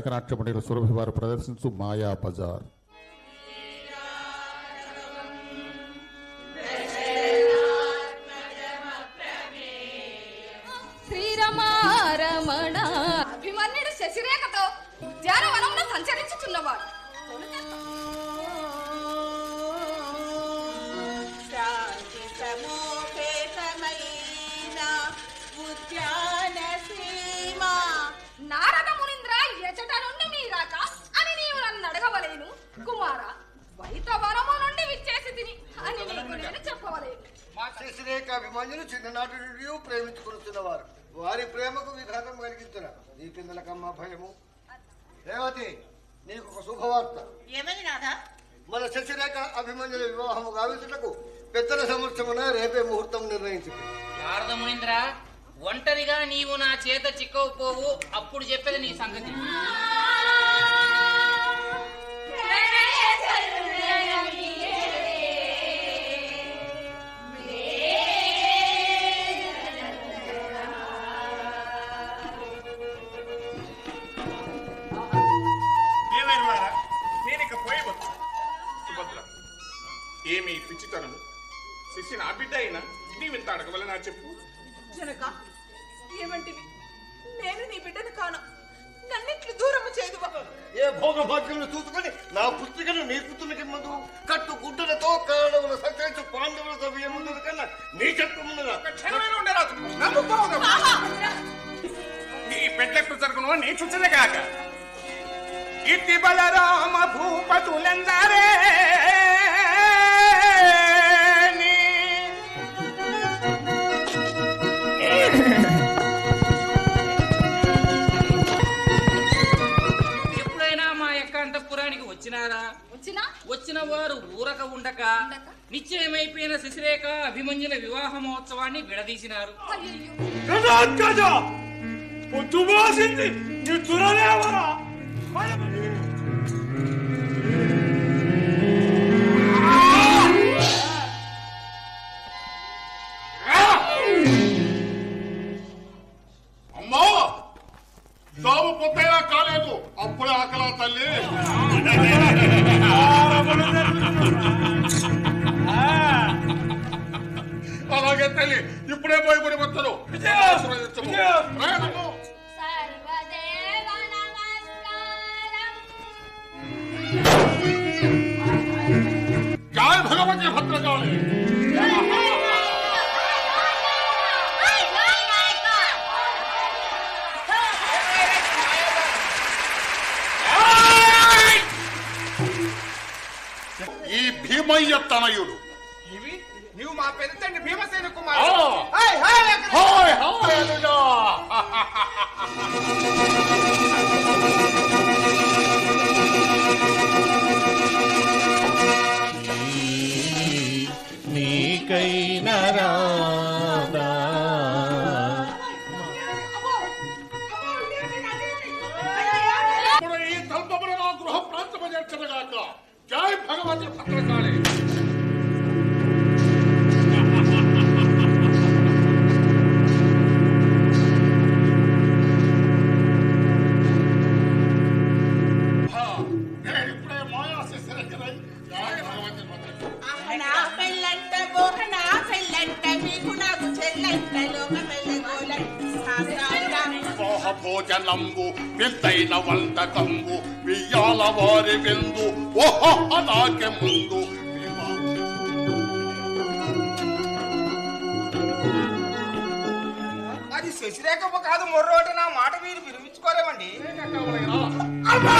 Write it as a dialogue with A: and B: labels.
A: నాయక నాట్యమణిల సురభి వారు ప్రదర్శించు మాయా బజార్.
B: శ్రీరమారమణ అభిమన్యుడు శశిరేఖతో ఉద్యానవనంలో సంచరించుచున్నవాడు. నారద మునీంద్ర ఎచట నుండి మీరాక అని నీవు నన్ను అడగవలేను కుమార. వైతవనము నుండి విచ్చేసి తిని అని నీకు నేను చెప్పవలేను.
C: మా శశిరేఖ అభిమన్యులు చిన్ననాటి నుండి ప్రేమించుకుంటున్నవారు. వారి ప్రేమకు విఘాతం కలిగించున్నారు. నీ పిల్లలకమ్మ భయము. రేవతి, నీకు ఒక శుభవార్త.
D: ఏమని నాదా?
C: మన శశిరేఖ అభిమన్యుల వివాహము గావించుటకు పెద్దల సమక్షమున రేపే ముహూర్తం నిర్ణయించింది.
E: నారద మునీంద్ర, ఒంటరిగా నీవు నా చేత చిక్కకపోవు, అప్పుడు చెప్పేది నీ సంగతి.
F: ఏమి పిచ్చితనము? శిశి నా బిడ్డ అయినా నీవింత అడగవలనా చెప్పు.
D: జనక, ఏమంటివి? నేను నీ బిడ్డను కాను. నన్నిట్లు దూరము చేయదు.
C: ఏ భోగభాగ్యములు చూసుకొని నా పుత్రికను నీ పుత్రునికి ముందు కట్టు గుడ్డలతో కాడవుల సంచరించు పాండవుల సభ్యముందు కన్నా నీ చెప్పుమున్నదా?
F: నీ పెద్దట్టు జరుగును నీ చూచనే కాక ఇతి బలరామ భూపతులందరే
E: వచ్చిన వారు ఊరక ఉండక నిశ్చయమైపోయిన శశిరేఖ అభిమన్యుల వివాహ మహోత్సవాన్ని విడదీసినారు.
F: అమ్మా, తాము పొద్దైనా కాలేదు, అప్పుడే ఆకలా తల్లి. అలాగే తల్లి, ఇప్పుడే పోయి కొని వస్తారు. జయ భగవతి భద్రకాళి. ఈ భీమయ్య తనయుడు.
G: ఇవి నీవు మా పెద్ద తండ్రి భీమసేన కుమారుడు.
A: నీకైనా రాదా
F: ఇప్పుడు ఈ తల్పమును నా గృహ ప్రాంతము చేర్చగాక. జై భగవతి భద్రకాళి. భోజనంబు వింతైన వంటకంబు వియ్యాల వారి విందు ఓహో నాకే ముందు.
G: అది శశిరేఖ కాదు, మొర్రోటి నా మాట మీరు వినిపించుకోలేమండి.
F: అమ్మా